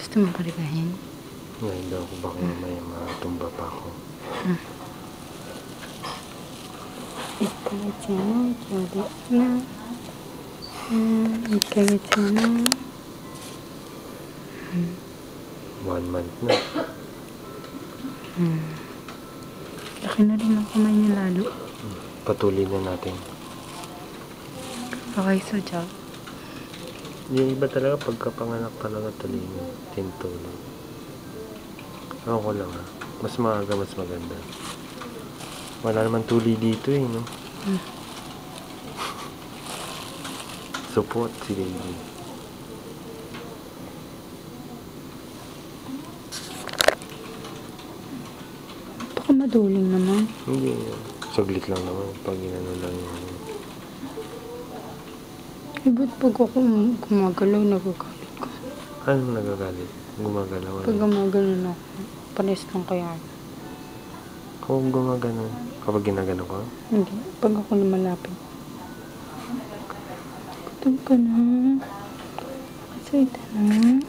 Gusto mo parigahin? Ngayon daw ako, baka mamaya matumba pa ako. Ikagitsana. 1 month na. Laki na rin ang kamay niya lalo. Patuloy na natin. Okay, so job. Yung iba talaga, pagkapanganak talaga talino. Tintulo. Ako lang ha. Mas maaga, mas maganda. Wala naman tuli dito eh, no? Support si baby. Baka maduling naman. Hindi. Saglit lang naman. Pag inano lang yun. Ba't pag ako gumagalaw, nagagalit ka? Anong nagagalit? Gumagalaw? Pag gumagalaw ako, pares lang kaya. Kung gumagano, kapag ginagano ko? Hindi. Pag ako lumalapit. Gutom ka na. Kasayta na.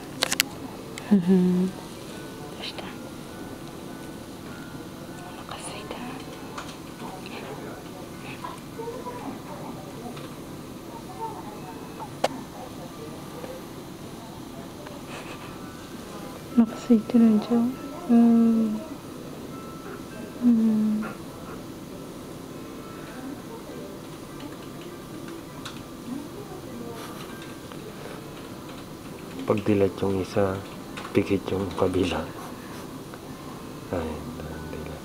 Basta. Nakasayta. Nakasayta na dyan. Pag dilat yung isa, pikit yung kabila. Ay, dilat.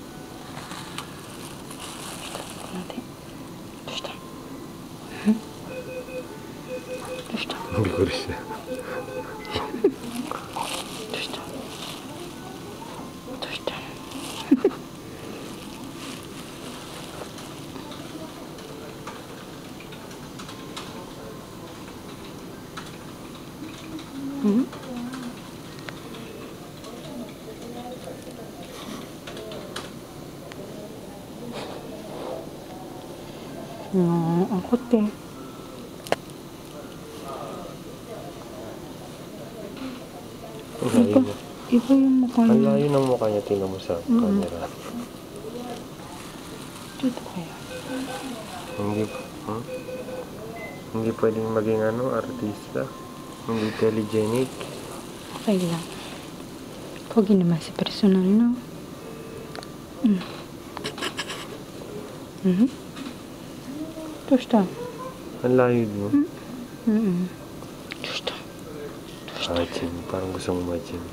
Basta. Basta. Hindi ko rin siya. Basta. Basta. Angkot eh. Iba yung mukha niya. Ang layo ng mukha niya, tingnan mo sa camera. Dito kaya. Hindi pwedeng maging artista. Hindi telegenic. Okay lang. Pogi naman si personal, no? Basta. Ang layo mo. Basta. Parang gusto mo ma-gym.